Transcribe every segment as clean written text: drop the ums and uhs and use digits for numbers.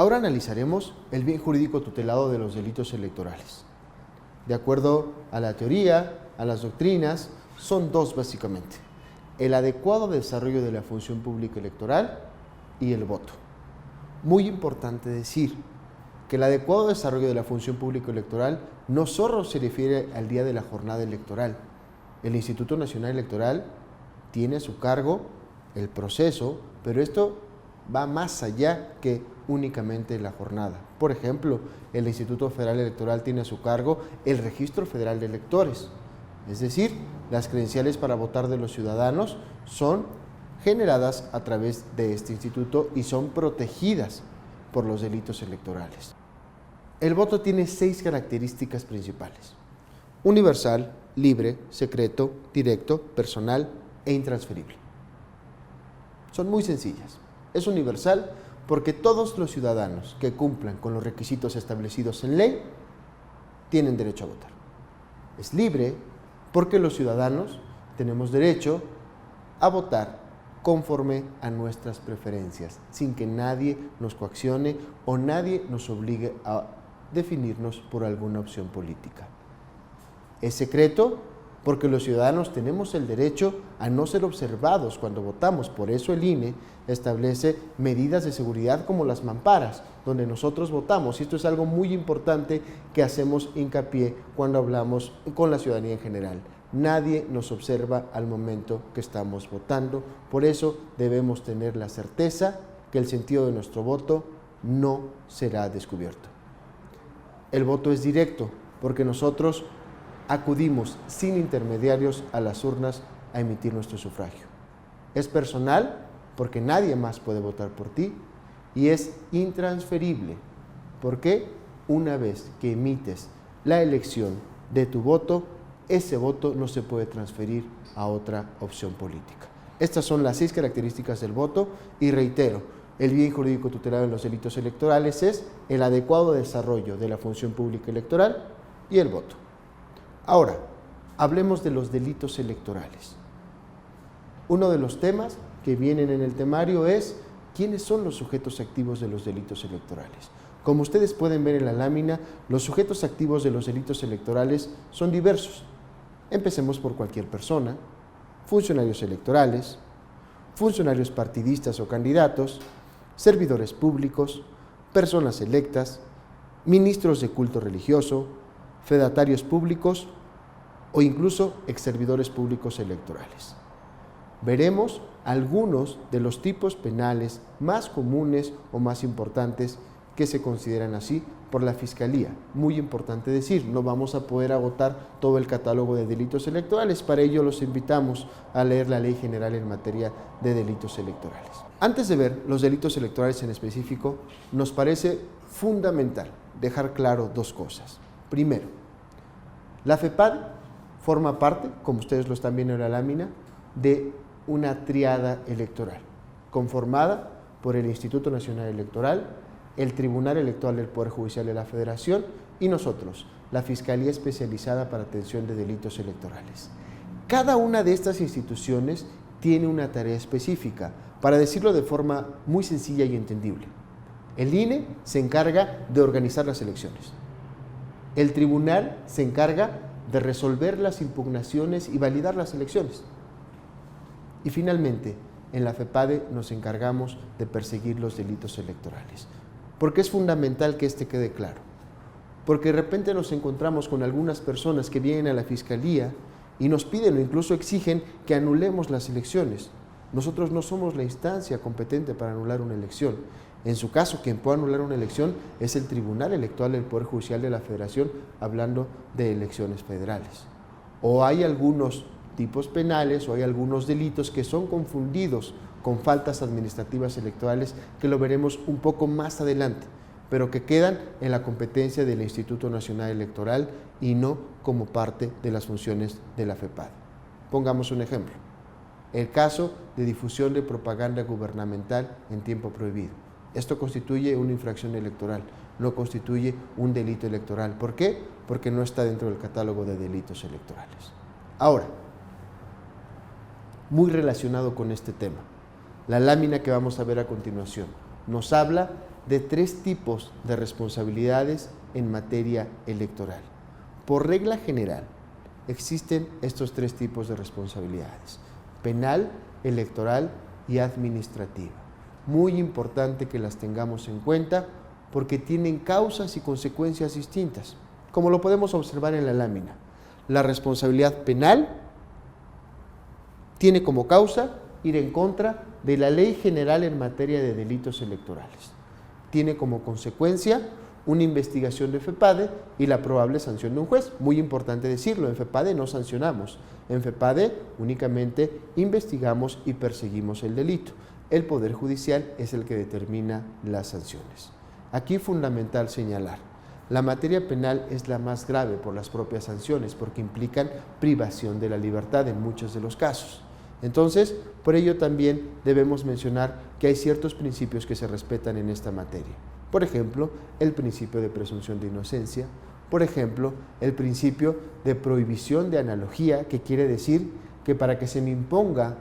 Ahora analizaremos el bien jurídico tutelado de los delitos electorales. De acuerdo a la teoría, a las doctrinas, son dos básicamente: el adecuado desarrollo de la función pública electoral y el voto. Muy importante decir que el adecuado desarrollo de la función pública electoral no solo se refiere al día de la jornada electoral. El Instituto Nacional Electoral tiene a su cargo el proceso, pero esto va más allá que únicamente la jornada. Por ejemplo, el Instituto Federal Electoral tiene a su cargo el Registro Federal de Electores, es decir, las credenciales para votar de los ciudadanos son generadas a través de este instituto y son protegidas por los delitos electorales. El voto tiene 6 características principales: universal, libre, secreto, directo, personal e intransferible. Son muy sencillas. Es universal porque todos los ciudadanos que cumplan con los requisitos establecidos en ley tienen derecho a votar. Es libre porque los ciudadanos tenemos derecho a votar conforme a nuestras preferencias, sin que nadie nos coaccione o nadie nos obligue a definirnos por alguna opción política. Es secreto porque los ciudadanos tenemos el derecho a no ser observados cuando votamos. Por eso el INE establece medidas de seguridad como las mamparas, donde nosotros votamos. Y esto es algo muy importante que hacemos hincapié cuando hablamos con la ciudadanía en general. Nadie nos observa al momento que estamos votando. Por eso debemos tener la certeza que el sentido de nuestro voto no será descubierto. El voto es directo porque nosotros acudimos sin intermediarios a las urnas a emitir nuestro sufragio. Es personal porque nadie más puede votar por ti, y es intransferible porque una vez que emites la elección de tu voto, ese voto no se puede transferir a otra opción política. Estas son las 6 características del voto y reitero, el bien jurídico tutelado en los delitos electorales es el adecuado desarrollo de la función pública electoral y el voto. Ahora, hablemos de los delitos electorales. Uno de los temas que vienen en el temario es ¿quiénes son los sujetos activos de los delitos electorales? Como ustedes pueden ver en la lámina, los sujetos activos de los delitos electorales son diversos. Empecemos por cualquier persona: funcionarios electorales, funcionarios partidistas o candidatos, servidores públicos, personas electas, ministros de culto religioso, fedatarios públicos o incluso exservidores públicos electorales. Veremos algunos de los tipos penales más comunes o más importantes que se consideran así por la Fiscalía. Muy importante decir, no vamos a poder agotar todo el catálogo de delitos electorales, para ello los invitamos a leer la Ley General en materia de delitos electorales. Antes de ver los delitos electorales en específico, nos parece fundamental dejar claro 2 cosas. Primero, la FEPADE forma parte, como ustedes lo están viendo en la lámina, de una triada electoral, conformada por el Instituto Nacional Electoral, el Tribunal Electoral del Poder Judicial de la Federación y nosotros, la Fiscalía Especializada para Atención de Delitos Electorales. Cada una de estas instituciones tiene una tarea específica, para decirlo de forma muy sencilla y entendible. El INE se encarga de organizar las elecciones. El tribunal se encarga de resolver las impugnaciones y validar las elecciones. Y finalmente, en la FEPADE nos encargamos de perseguir los delitos electorales. ¿Por qué es fundamental que este quede claro? Porque de repente nos encontramos con algunas personas que vienen a la Fiscalía y nos piden o incluso exigen que anulemos las elecciones. Nosotros no somos la instancia competente para anular una elección. En su caso, quien puede anular una elección es el Tribunal Electoral del Poder Judicial de la Federación, hablando de elecciones federales. O hay algunos tipos penales o hay algunos delitos que son confundidos con faltas administrativas electorales, que lo veremos un poco más adelante, pero que quedan en la competencia del Instituto Nacional Electoral y no como parte de las funciones de la FEPADE. Pongamos un ejemplo: el caso de difusión de propaganda gubernamental en tiempo prohibido. Esto constituye una infracción electoral, no constituye un delito electoral. ¿Por qué? Porque no está dentro del catálogo de delitos electorales. Ahora, muy relacionado con este tema, la lámina que vamos a ver a continuación nos habla de 3 tipos de responsabilidades en materia electoral. Por regla general, existen estos 3 tipos de responsabilidades: penal, electoral y administrativa. Muy importante que las tengamos en cuenta porque tienen causas y consecuencias distintas, como lo podemos observar en la lámina. La responsabilidad penal tiene como causa ir en contra de la Ley General en materia de delitos electorales. Tiene como consecuencia una investigación de FEPADE y la probable sanción de un juez. Muy importante decirlo, en FEPADE no sancionamos, en FEPADE únicamente investigamos y perseguimos el delito. El Poder Judicial es el que determina las sanciones. Aquí es fundamental señalar, la materia penal es la más grave por las propias sanciones, porque implican privación de la libertad en muchos de los casos. Entonces, por ello también debemos mencionar que hay ciertos principios que se respetan en esta materia. Por ejemplo, el principio de presunción de inocencia, por ejemplo, el principio de prohibición de analogía, que quiere decir que para que se me imponga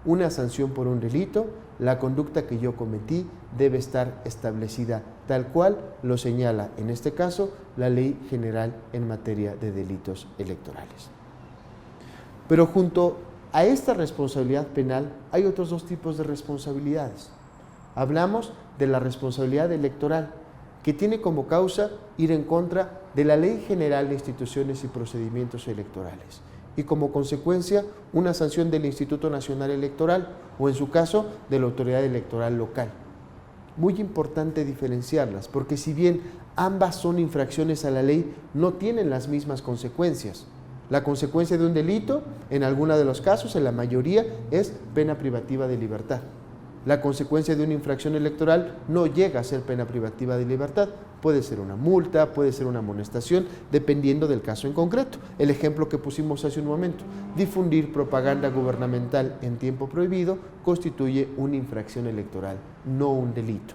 una sanción por un delito, la conducta que yo cometí debe estar establecida tal cual lo señala, en este caso, la Ley General en materia de delitos electorales. Pero junto a esta responsabilidad penal hay otros 2 tipos de responsabilidades. Hablamos de la responsabilidad electoral, que tiene como causa ir en contra de la Ley General de Instituciones y Procedimientos Electorales y como consecuencia una sanción del Instituto Nacional Electoral o en su caso de la autoridad electoral local. Muy importante diferenciarlas porque si bien ambas son infracciones a la ley, no tienen las mismas consecuencias. La consecuencia de un delito, en algunos de los casos, en la mayoría, es pena privativa de libertad. La consecuencia de una infracción electoral no llega a ser pena privativa de libertad. Puede ser una multa, puede ser una amonestación, dependiendo del caso en concreto. El ejemplo que pusimos hace un momento, difundir propaganda gubernamental en tiempo prohibido constituye una infracción electoral, no un delito.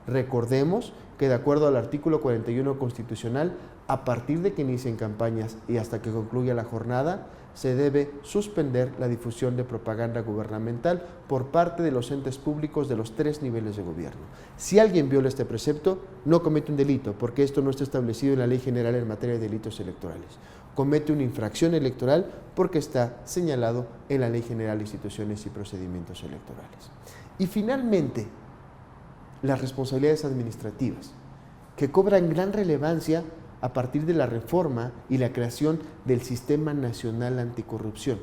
Recordemos que de acuerdo al artículo 41 constitucional, a partir de que inicien campañas y hasta que concluya la jornada, se debe suspender la difusión de propaganda gubernamental por parte de los entes públicos de los 3 niveles de gobierno. Si alguien viola este precepto, no comete un delito, porque esto no está establecido en la Ley General en materia de delitos electorales. Comete una infracción electoral porque está señalado en la Ley General de Instituciones y Procedimientos Electorales. Y finalmente, las responsabilidades administrativas, que cobran gran relevancia a partir de la reforma y la creación del Sistema Nacional Anticorrupción.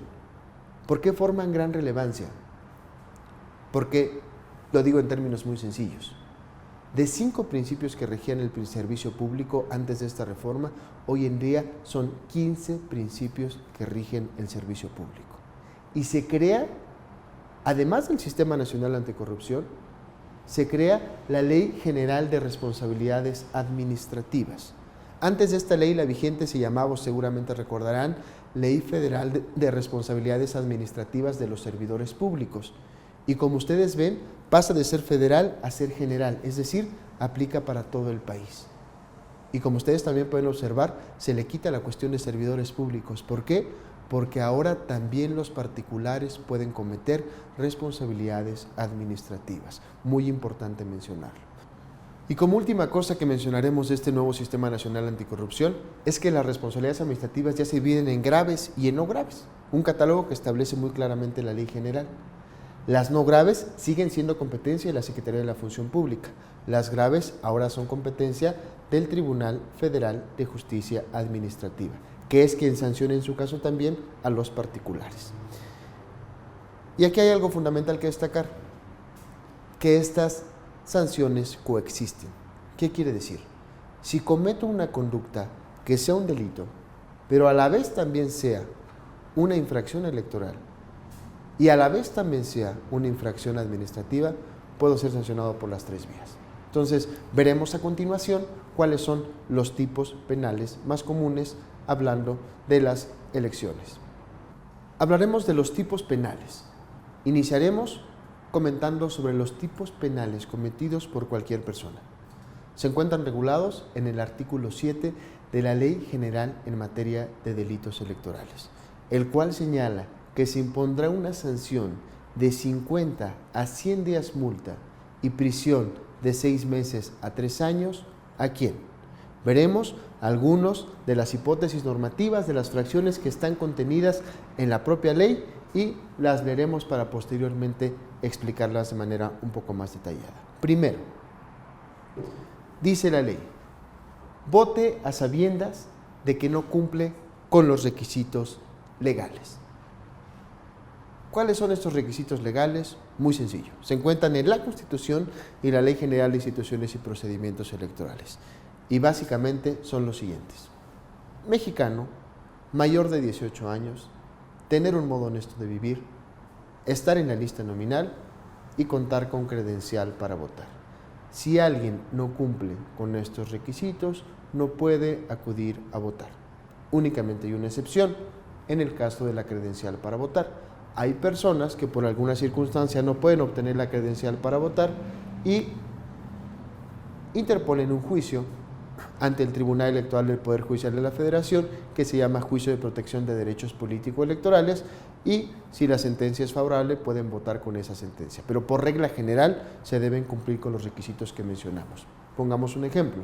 ¿Por qué forman gran relevancia? Porque, lo digo en términos muy sencillos, de 5 principios que regían el servicio público antes de esta reforma, hoy en día son 15 principios que rigen el servicio público. Y se crea, además del Sistema Nacional Anticorrupción, se crea la Ley General de Responsabilidades Administrativas. Antes de esta ley, la vigente se llamaba, seguramente recordarán, Ley Federal de Responsabilidades Administrativas de los Servidores Públicos. Y como ustedes ven, pasa de ser federal a ser general, es decir, aplica para todo el país. Y como ustedes también pueden observar, se le quita la cuestión de servidores públicos. ¿Por qué? Porque ahora también los particulares pueden cometer responsabilidades administrativas. Muy importante mencionarlo. Y como última cosa que mencionaremos de este nuevo Sistema Nacional Anticorrupción es que las responsabilidades administrativas ya se dividen en graves y en no graves, un catálogo que establece muy claramente la Ley General. Las no graves siguen siendo competencia de la Secretaría de la Función Pública. Las graves ahora son competencia del Tribunal Federal de Justicia Administrativa, que es quien sanciona en su caso también a los particulares. Y aquí hay algo fundamental que destacar, que estas sanciones coexisten. ¿Qué quiere decir? Si cometo una conducta que sea un delito, pero a la vez también sea una infracción electoral y a la vez también sea una infracción administrativa, puedo ser sancionado por las 3 vías. Entonces, veremos a continuación cuáles son los tipos penales más comunes hablando de las elecciones. Hablaremos de los tipos penales. Iniciaremos comentando sobre los tipos penales cometidos por cualquier persona. Se encuentran regulados en el artículo 7 de la Ley General en materia de delitos electorales, el cual señala que se impondrá una sanción de 50 a 100 días multa y prisión de 6 meses a 3 años, ¿a quién? Veremos algunos de las hipótesis normativas de las fracciones que están contenidas en la propia ley y las leeremos para posteriormente explicarlas de manera un poco más detallada. Primero, dice la ley, vote a sabiendas de que no cumple con los requisitos legales. ¿Cuáles son estos requisitos legales? Muy sencillo. Se encuentran en la Constitución y la Ley General de Instituciones y Procedimientos Electorales. Y básicamente son los siguientes. Mexicano, mayor de 18 años, tener un modo honesto de vivir, estar en la lista nominal y contar con credencial para votar. Si alguien no cumple con estos requisitos, no puede acudir a votar. Únicamente hay una excepción en el caso de la credencial para votar. Hay personas que por alguna circunstancia no pueden obtener la credencial para votar y interponen un juicio ante el Tribunal Electoral del Poder Judicial de la Federación, que se llama Juicio de Protección de Derechos Político-Electorales, y si la sentencia es favorable pueden votar con esa sentencia. Pero por regla general se deben cumplir con los requisitos que mencionamos. Pongamos un ejemplo.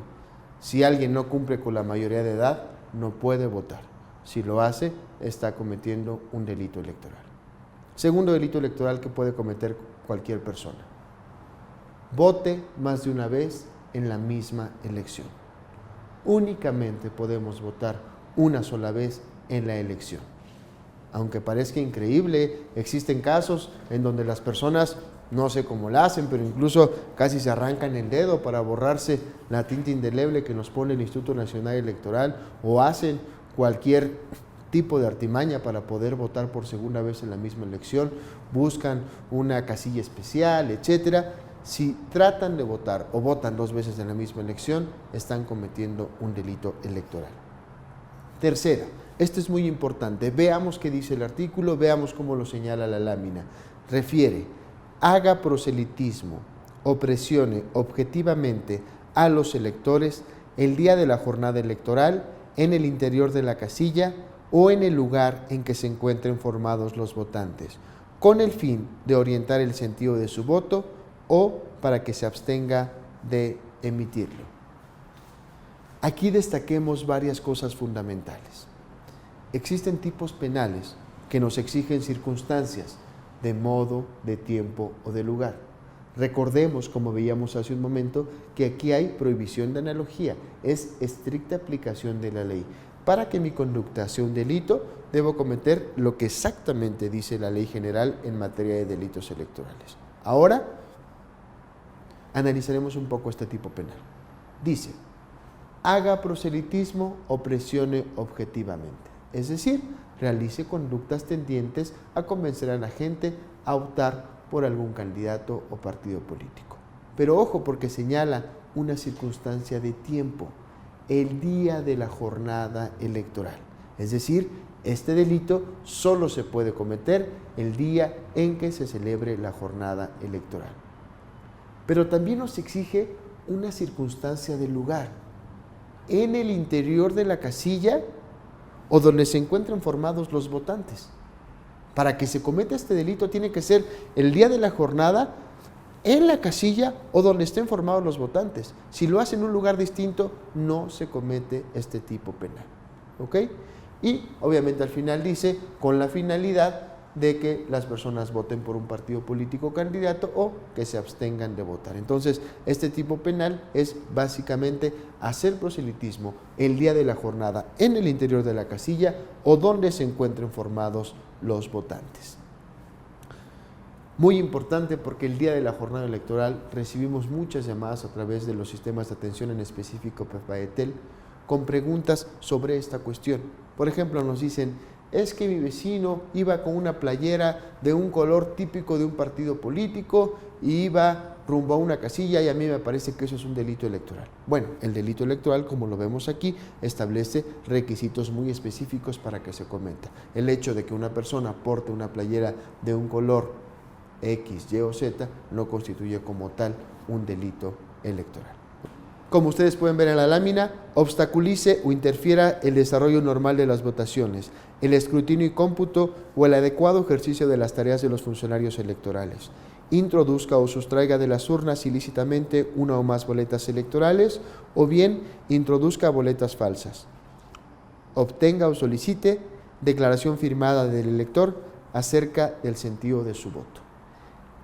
Si alguien no cumple con la mayoría de edad, no puede votar. Si lo hace, está cometiendo un delito electoral. Segundo delito electoral que puede cometer cualquier persona. Vote más de una vez en la misma elección. Únicamente podemos votar una sola vez en la elección. Aunque parezca increíble, existen casos en donde las personas, no sé cómo la hacen, pero incluso casi se arrancan el dedo para borrarse la tinta indeleble que nos pone el Instituto Nacional Electoral, o hacen cualquier tipo de artimaña para poder votar por segunda vez en la misma elección, buscan una casilla especial, etcétera. Si tratan de votar o votan 2 veces en la misma elección, están cometiendo un delito electoral. Tercera, esto es muy importante, veamos qué dice el artículo, veamos cómo lo señala la lámina. Refiere, haga proselitismo o presione objetivamente a los electores el día de la jornada electoral en el interior de la casilla o en el lugar en que se encuentren formados los votantes, con el fin de orientar el sentido de su voto o para que se abstenga de emitirlo. Aquí destaquemos varias cosas fundamentales. Existen tipos penales que nos exigen circunstancias de modo, de tiempo o de lugar. Recordemos, como veíamos hace un momento, que aquí hay prohibición de analogía, es estricta aplicación de la ley. Para que mi conducta sea un delito, debo cometer lo que exactamente dice la Ley General en materia de delitos electorales. Ahora, analizaremos un poco este tipo penal. Dice, haga proselitismo o presione objetivamente, es decir, realice conductas tendientes a convencer a la gente a optar por algún candidato o partido político. Pero ojo, porque señala una circunstancia de tiempo, el día de la jornada electoral. Es decir, este delito solo se puede cometer el día en que se celebre la jornada electoral. Pero también nos exige una circunstancia del lugar, en el interior de la casilla o donde se encuentren formados los votantes. Para que se cometa este delito tiene que ser el día de la jornada, en la casilla o donde estén formados los votantes. Si lo hace en un lugar distinto, no se comete este tipo penal. ¿Ok? Y obviamente al final dice, con la finalidad de que las personas voten por un partido político o candidato o que se abstengan de votar. Entonces, este tipo penal es básicamente hacer proselitismo el día de la jornada en el interior de la casilla o donde se encuentren formados los votantes. Muy importante porque el día de la jornada electoral recibimos muchas llamadas a través de los sistemas de atención en específico PEPAETEL con preguntas sobre esta cuestión. Por ejemplo, nos dicen, es que mi vecino iba con una playera de un color típico de un partido político y iba rumbo a una casilla y a mí me parece que eso es un delito electoral. Bueno, el delito electoral, como lo vemos aquí, establece requisitos muy específicos para que se cometa. El hecho de que una persona porte una playera de un color X, Y o Z no constituye como tal un delito electoral. como ustedes pueden ver en la lámina, obstaculice o interfiera el desarrollo normal de las votaciones, el escrutinio y cómputo o el adecuado ejercicio de las tareas de los funcionarios electorales. Introduzca o sustraiga de las urnas ilícitamente una o más boletas electorales, o bien introduzca boletas falsas. Obtenga o solicite declaración firmada del elector acerca del sentido de su voto.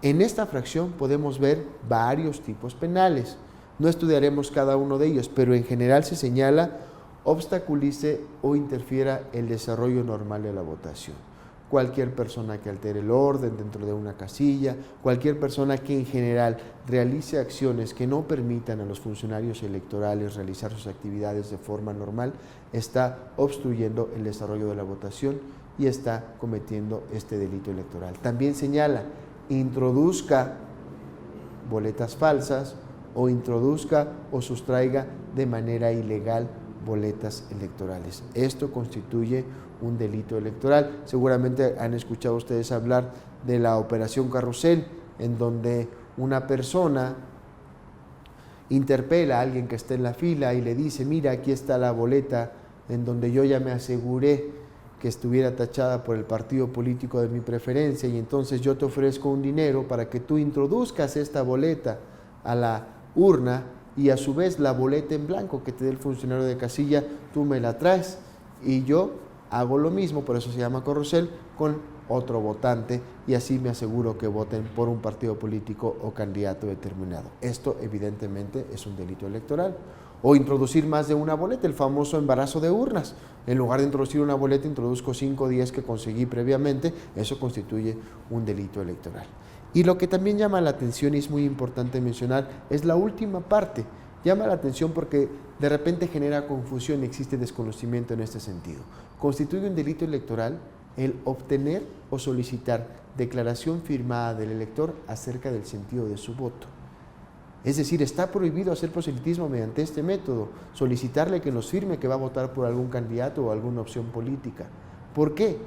En esta fracción podemos ver varios tipos penales. No estudiaremos cada uno de ellos, pero en general se señala obstaculice o interfiera el desarrollo normal de la votación. Cualquier persona que altere el orden dentro de una casilla, cualquier persona que en general realice acciones que no permitan a los funcionarios electorales realizar sus actividades de forma normal, está obstruyendo el desarrollo de la votación y está cometiendo este delito electoral. También señala, introduzca boletas falsas o introduzca o sustraiga de manera ilegal boletas electorales. Esto constituye un delito electoral. Seguramente han escuchado ustedes hablar de la operación Carrusel, en donde una persona interpela a alguien que está en la fila y le dice, mira, aquí está la boleta en donde yo ya me aseguré que estuviera tachada por el partido político de mi preferencia, y entonces yo te ofrezco un dinero para que tú introduzcas esta boleta a la urna, y a su vez la boleta en blanco que te dé el funcionario de casilla, tú me la traes y yo hago lo mismo, por eso se llama carrusel, con otro votante, y así me aseguro que voten por un partido político o candidato determinado. Esto evidentemente es un delito electoral. O introducir más de una boleta, el famoso embarazo de urnas. En lugar de introducir una boleta, introduzco 5 o 10 que conseguí previamente. Eso constituye un delito electoral. Y lo que también llama la atención, y es muy importante mencionar, es la última parte. Llama la atención porque de repente genera confusión y existe desconocimiento en este sentido. Constituye un delito electoral el obtener o solicitar declaración firmada del elector acerca del sentido de su voto. Es decir, está prohibido hacer proselitismo mediante este método, solicitarle que nos firme que va a votar por algún candidato o alguna opción política. ¿Por qué?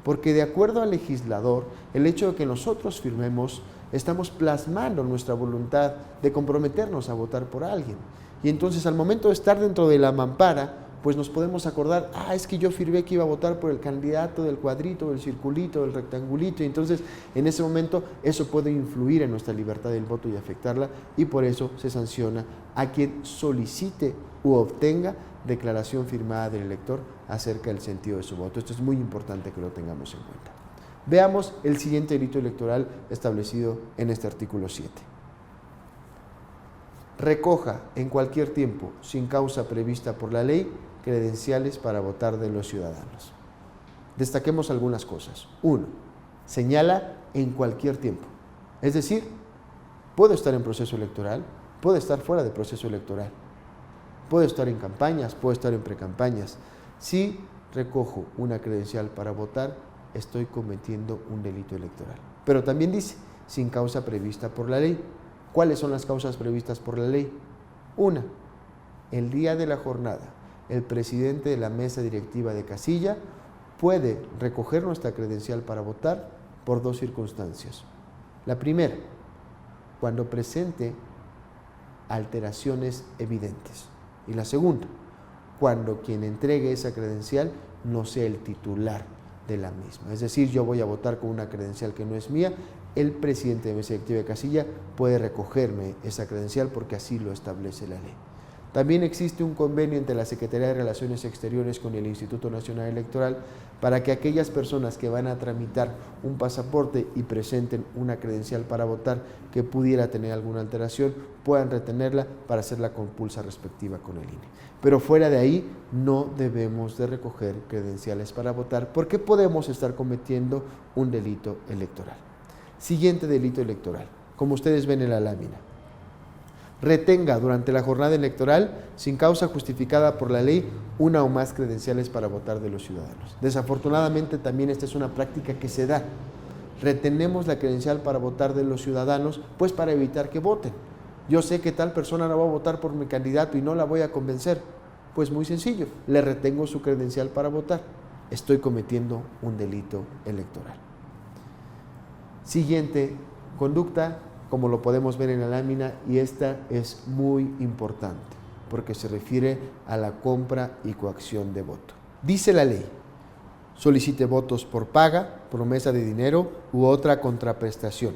Porque de acuerdo al legislador, el hecho de que nosotros firmemos, estamos plasmando nuestra voluntad de comprometernos a votar por alguien. Y entonces al momento de estar dentro de la mampara, pues nos podemos acordar, es que yo firmé que iba a votar por el candidato del cuadrito, del circulito, del rectangulito, y entonces en ese momento eso puede influir en nuestra libertad del voto y afectarla, y por eso se sanciona a quien solicite u obtenga declaración firmada del elector acerca del sentido de su voto. Esto es muy importante que lo tengamos en cuenta. Veamos el siguiente delito electoral establecido en este artículo 7. Recoja en cualquier tiempo, sin causa prevista por la ley, credenciales para votar de los ciudadanos. Destaquemos algunas cosas. 1. Señala en cualquier tiempo. Es decir, puedo estar en proceso electoral, puedo estar fuera de proceso electoral, puedo estar en campañas, puedo estar en precampañas. Si recojo una credencial para votar, estoy cometiendo un delito electoral. Pero también dice, sin causa prevista por la ley. ¿Cuáles son las causas previstas por la ley? 1. El día de la jornada, el presidente de la mesa directiva de casilla puede recoger nuestra credencial para votar por 2 circunstancias. La primera, cuando presente alteraciones evidentes. Y la segunda, cuando quien entregue esa credencial no sea el titular de la misma. Es decir, yo voy a votar con una credencial que no es mía, el presidente de mesa directiva de casilla puede recogerme esa credencial porque así lo establece la ley. También existe un convenio entre la Secretaría de Relaciones Exteriores con el Instituto Nacional Electoral para que aquellas personas que van a tramitar un pasaporte y presenten una credencial para votar que pudiera tener alguna alteración, puedan retenerla para hacer la compulsa respectiva con el INE. Pero fuera de ahí no debemos de recoger credenciales para votar porque podemos estar cometiendo un delito electoral. Siguiente delito electoral, como ustedes ven en la lámina. Retenga durante la jornada electoral, sin causa justificada por la ley, una o más credenciales para votar de los ciudadanos. Desafortunadamente también esta es una práctica que se da. Retenemos la credencial para votar de los ciudadanos, pues para evitar que voten. Yo sé que tal persona no va a votar por mi candidato y no la voy a convencer. Pues muy sencillo, le retengo su credencial para votar. Estoy cometiendo un delito electoral. Siguiente conducta, como lo podemos ver en la lámina, y esta es muy importante. porque se refiere a la compra y coacción de voto. Dice la ley: solicite votos por paga, promesa de dinero u otra contraprestación,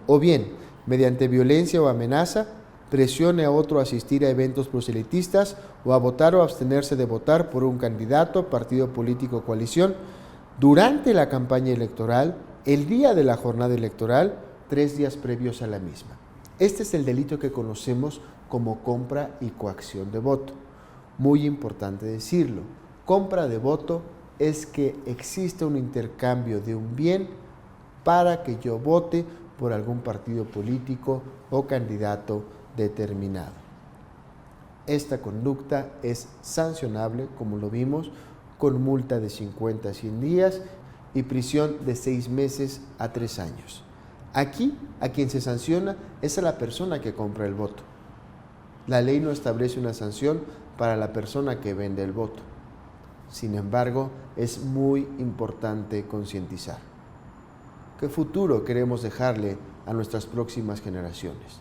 o bien, mediante violencia o amenaza, presione a otro a asistir a eventos proselitistas o a votar o abstenerse de votar por un candidato, partido político o coalición durante la campaña electoral, el día de la jornada electoral, 3 días previos a la misma. Este es el delito que conocemos como compra y coacción de voto. Muy importante decirlo, compra de voto es que existe un intercambio de un bien para que yo vote por algún partido político o candidato determinado. Esta conducta es sancionable, como lo vimos, con multa de 50 a 100 días y prisión de 6 meses a 3 años. Aquí, a quien se sanciona es a la persona que compra el voto. La ley no establece una sanción para la persona que vende el voto. Sin embargo, es muy importante concientizar. ¿Qué futuro queremos dejarle a nuestras próximas generaciones?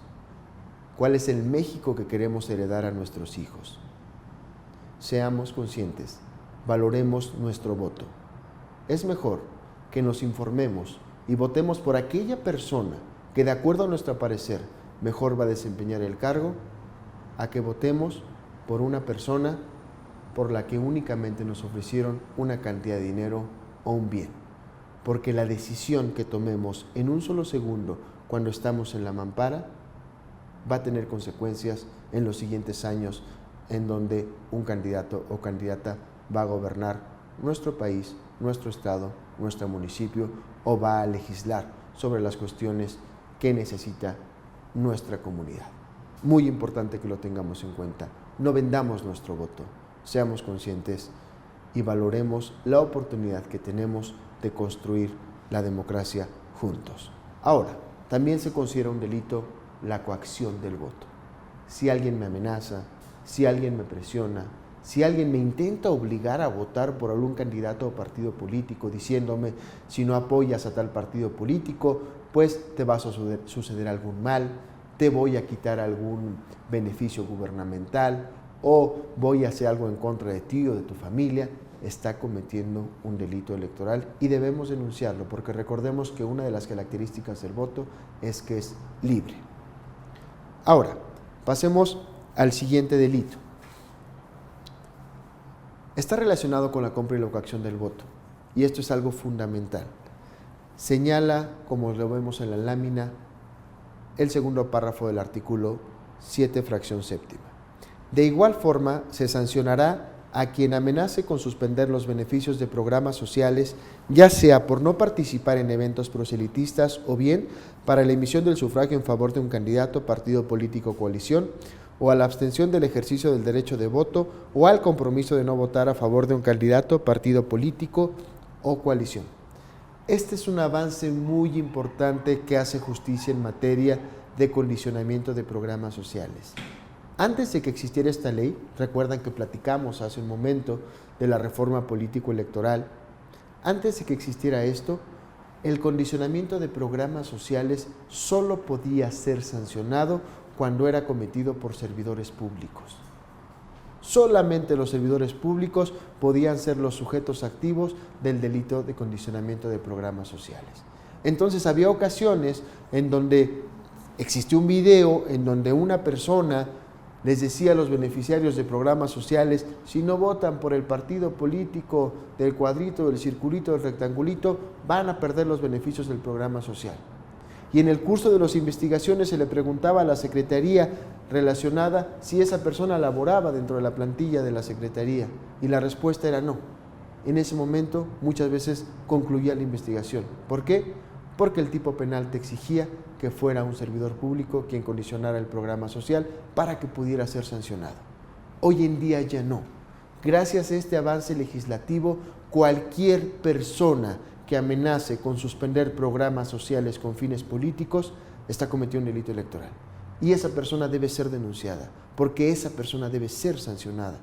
¿Cuál es el México que queremos heredar a nuestros hijos? Seamos conscientes, valoremos nuestro voto. Es mejor que nos informemos y votemos por aquella persona que, de acuerdo a nuestro parecer, mejor va a desempeñar el cargo, a que votemos por una persona por la que únicamente nos ofrecieron una cantidad de dinero o un bien. Porque la decisión que tomemos en un solo segundo cuando estamos en la mampara va a tener consecuencias en los siguientes años, en donde un candidato o candidata va a gobernar nuestro país, nuestro estado, nuestro municipio, o va a legislar sobre las cuestiones que necesita nuestra comunidad. Muy importante que lo tengamos en cuenta. No vendamos nuestro voto, seamos conscientes y valoremos la oportunidad que tenemos de construir la democracia juntos. Ahora, también se considera un delito la coacción del voto. Si alguien me amenaza, si alguien me presiona, si alguien me intenta obligar a votar por algún candidato o partido político diciéndome: si no apoyas a tal partido político, pues te va a suceder algún mal, te voy a quitar algún beneficio gubernamental o voy a hacer algo en contra de ti o de tu familia, está cometiendo un delito electoral y debemos denunciarlo, porque recordemos que una de las características del voto es que es libre. Ahora, pasemos al siguiente delito. Está relacionado con la compra y la coacción del voto, y esto es algo fundamental. Señala, como lo vemos en la lámina, el segundo párrafo del artículo 7, fracción séptima. De igual forma, se sancionará a quien amenace con suspender los beneficios de programas sociales, ya sea por no participar en eventos proselitistas o bien para la emisión del sufragio en favor de un candidato, partido político o coalición, o a la abstención del ejercicio del derecho de voto o al compromiso de no votar a favor de un candidato, partido político o coalición. Este es un avance muy importante que hace justicia en materia de condicionamiento de programas sociales. Antes de que existiera esta ley, recuerdan que platicamos hace un momento de la reforma político-electoral, antes de que existiera esto, el condicionamiento de programas sociales solo podía ser sancionado cuando era cometido por servidores públicos. Solamente los servidores públicos podían ser los sujetos activos del delito de condicionamiento de programas sociales. Entonces había ocasiones en donde existió un video en donde una persona les decía a los beneficiarios de programas sociales: si no votan por el partido político del cuadrito, del circulito, del rectangulito, van a perder los beneficios del programa social. Y en el curso de las investigaciones se le preguntaba a la Secretaría relacionada si esa persona laboraba dentro de la plantilla de la Secretaría, y la respuesta era no. En ese momento muchas veces concluía la investigación. ¿Por qué? Porque el tipo penal te exigía que fuera un servidor público quien condicionara el programa social para que pudiera ser sancionado. Hoy en día ya no. Gracias a este avance legislativo, cualquier persona que amenace con suspender programas sociales con fines políticos está cometiendo un delito electoral. Y esa persona debe ser denunciada, porque esa persona debe ser sancionada.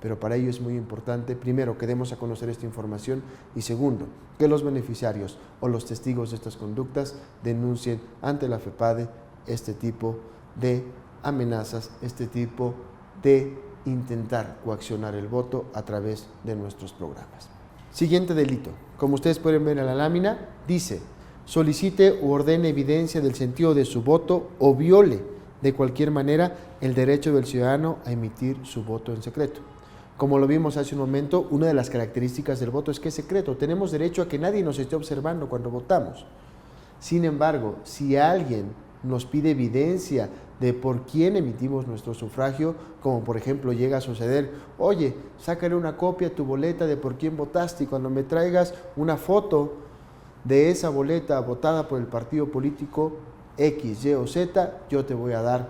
Pero para ello es muy importante, primero, que demos a conocer esta información, y segundo, que los beneficiarios o los testigos de estas conductas denuncien ante la FEPADE este tipo de amenazas, este tipo de intentar coaccionar el voto a través de nuestros programas. Siguiente delito. Como ustedes pueden ver en la lámina, dice: solicite u ordene evidencia del sentido de su voto o viole de cualquier manera el derecho del ciudadano a emitir su voto en secreto. Como lo vimos hace un momento, una de las características del voto es que es secreto. Tenemos derecho a que nadie nos esté observando cuando votamos. Sin embargo, si alguien nos pide evidencia de por quién emitimos nuestro sufragio, como por ejemplo llega a suceder: oye, sácale una copia a tu boleta de por quién votaste y cuando me traigas una foto de esa boleta votada por el partido político X, Y o Z, yo te voy a dar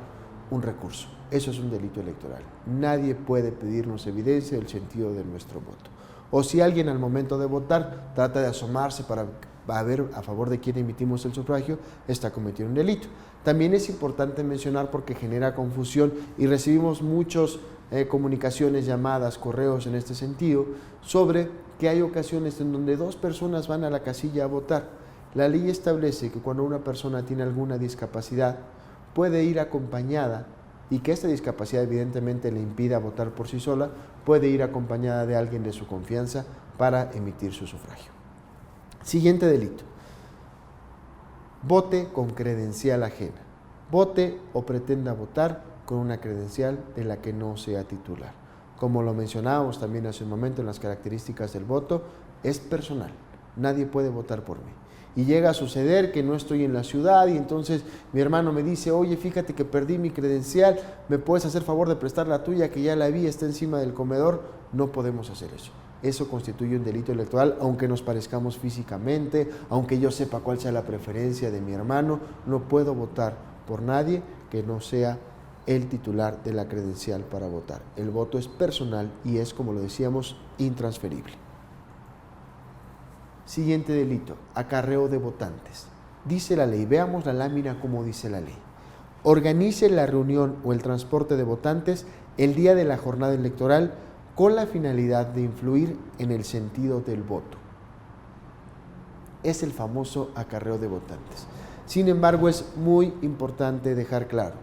un recurso. Eso es un delito electoral. Nadie puede pedirnos evidencia del sentido de nuestro voto. O si alguien al momento de votar trata de asomarse para ver a favor de quién emitimos el sufragio, está cometiendo un delito. También es importante mencionar, porque genera confusión y recibimos muchas comunicaciones, llamadas, correos en este sentido, sobre que hay ocasiones en donde dos personas van a la casilla a votar. La ley establece que cuando una persona tiene alguna discapacidad, puede ir acompañada, y que esta discapacidad evidentemente le impida votar por sí sola, puede ir acompañada de alguien de su confianza para emitir su sufragio. Siguiente delito: vote con credencial ajena. Vote o pretenda votar con una credencial de la que no sea titular. Como lo mencionábamos también hace un momento en las características del voto, es personal. Nadie puede votar por mí. Y llega a suceder que no estoy en la ciudad y entonces mi hermano me dice: oye, fíjate que perdí mi credencial, ¿me puedes hacer favor de prestar la tuya que ya la vi, está encima del comedor? No podemos hacer eso. Eso constituye un delito electoral, aunque nos parezcamos físicamente, aunque yo sepa cuál sea la preferencia de mi hermano. No puedo votar por nadie que no sea el titular de la credencial para votar. El voto es personal y es, como lo decíamos, intransferible. Siguiente delito: acarreo de votantes. Dice la ley, veamos la lámina como dice la ley: organice la reunión o el transporte de votantes el día de la jornada electoral con la finalidad de influir en el sentido del voto. Es el famoso acarreo de votantes. Sin embargo, es muy importante dejar claro: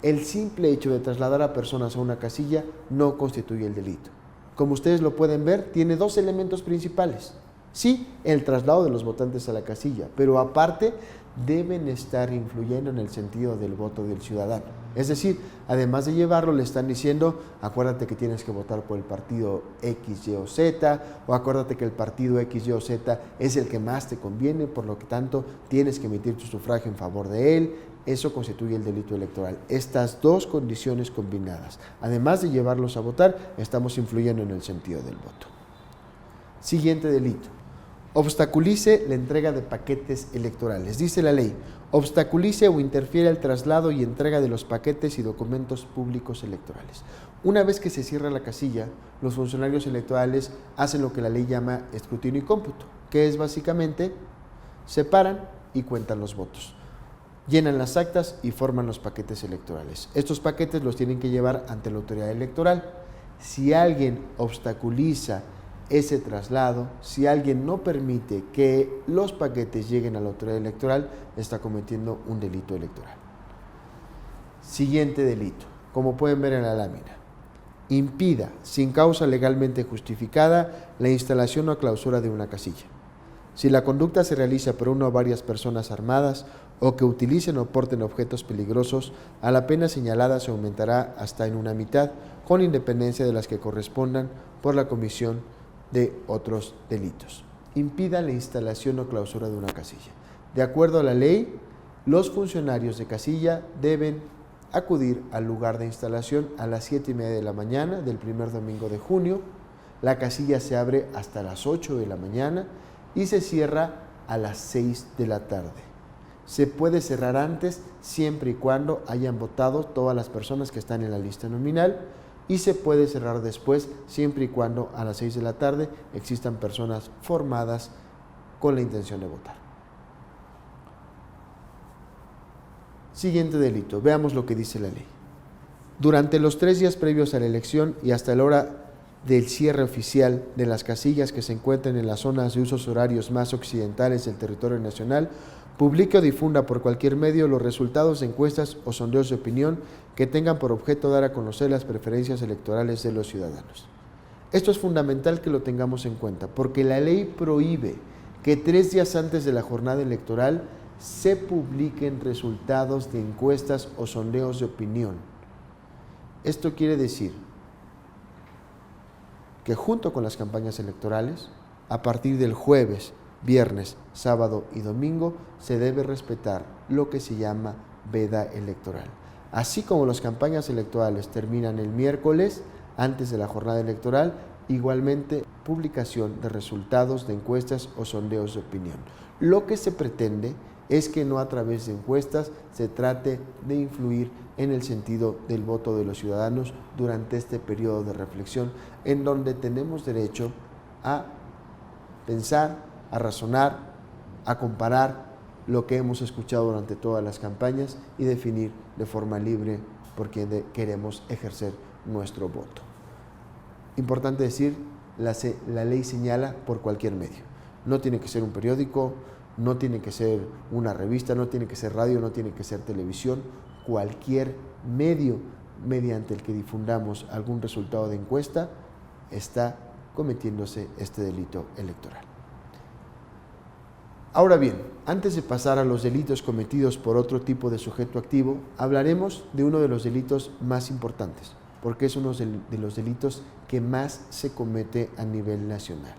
el simple hecho de trasladar a personas a una casilla no constituye el delito. Como ustedes lo pueden ver, tiene dos elementos principales. Sí, el traslado de los votantes a la casilla, pero aparte deben estar influyendo en el sentido del voto del ciudadano. Es decir, además de llevarlo, le están diciendo: acuérdate que tienes que votar por el partido X, Y o Z, o acuérdate que el partido X, Y o Z es el que más te conviene, por lo que tanto tienes que emitir tu sufragio en favor de él. Eso constituye el delito electoral. Estas dos condiciones combinadas, además de llevarlos a votar, estamos influyendo en el sentido del voto. Siguiente delito: obstaculice la entrega de paquetes electorales. Dice la ley: obstaculice o interfiere el traslado y entrega de los paquetes y documentos públicos electorales. Una vez que se cierra la casilla, los funcionarios electorales hacen lo que la ley llama escrutinio y cómputo, que es básicamente separan y cuentan los votos, llenan las actas y forman los paquetes electorales. Estos paquetes los tienen que llevar ante la autoridad electoral. Si alguien obstaculiza ese traslado, si alguien no permite que los paquetes lleguen a la autoridad electoral, está cometiendo un delito electoral. Siguiente delito, como pueden ver en la lámina: impida, sin causa legalmente justificada, la instalación o clausura de una casilla. Si la conducta se realiza por una o varias personas armadas o que utilicen o porten objetos peligrosos, a la pena señalada se aumentará hasta en una mitad, con independencia de las que correspondan por la comisión de otros delitos. Impida la instalación o clausura de una casilla. De acuerdo a la ley, los funcionarios de casilla deben acudir al lugar de instalación a las 7:30 de la mañana del primer domingo de junio. La casilla se abre hasta las 8 de la mañana y se cierra a las 6 de la tarde. Se puede cerrar antes siempre y cuando hayan votado todas las personas que están en la lista nominal, y se puede cerrar después siempre y cuando a las 6 de la tarde existan personas formadas con la intención de votar. Siguiente delito, veamos lo que dice la ley. Durante los 3 días previos a la elección y hasta la hora del cierre oficial de las casillas que se encuentren en las zonas de usos horarios más occidentales del territorio nacional, Publique o difunda por cualquier medio los resultados de encuestas o sondeos de opinión que tengan por objeto dar a conocer las preferencias electorales de los ciudadanos. Esto es fundamental que lo tengamos en cuenta, porque la ley prohíbe que 3 días antes de la jornada electoral se publiquen resultados de encuestas o sondeos de opinión. Esto quiere decir que junto con las campañas electorales, a partir del jueves, viernes, sábado y domingo, se debe respetar lo que se llama veda electoral. Así como las campañas electorales terminan el miércoles, antes de la jornada electoral, igualmente publicación de resultados de encuestas o sondeos de opinión. Lo que se pretende es que no a través de encuestas se trate de influir en el sentido del voto de los ciudadanos durante este periodo de reflexión, en donde tenemos derecho a pensar, a razonar, a comparar lo que hemos escuchado durante todas las campañas y definir de forma libre por quién queremos ejercer nuestro voto. Importante decir, la ley señala por cualquier medio. No tiene que ser un periódico, no tiene que ser una revista, no tiene que ser radio, no tiene que ser televisión. Cualquier medio mediante el que difundamos algún resultado de encuesta está cometiéndose este delito electoral. Ahora bien, antes de pasar a los delitos cometidos por otro tipo de sujeto activo, hablaremos de uno de los delitos más importantes, porque es uno de los delitos que más se comete a nivel nacional.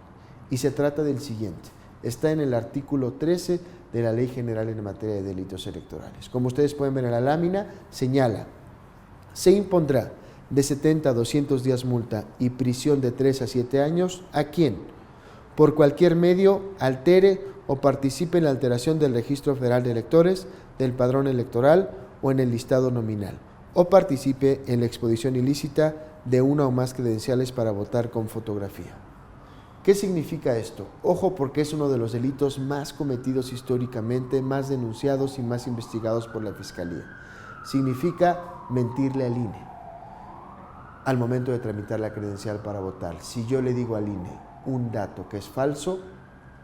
Y se trata del siguiente. Está en el artículo 13 de la Ley General en materia de delitos electorales. Como ustedes pueden ver en la lámina, señala: se impondrá de 70 a 200 días multa y prisión de 3 a 7 años a quien, por cualquier medio, altere o participe en la alteración del Registro Federal de Electores, del Padrón Electoral o en el listado nominal, o participe en la exposición ilícita de una o más credenciales para votar con fotografía. ¿Qué significa esto? Ojo, porque es uno de los delitos más cometidos históricamente, más denunciados y más investigados por la Fiscalía. Significa mentirle al INE al momento de tramitar la credencial para votar. Si yo le digo al INE un dato que es falso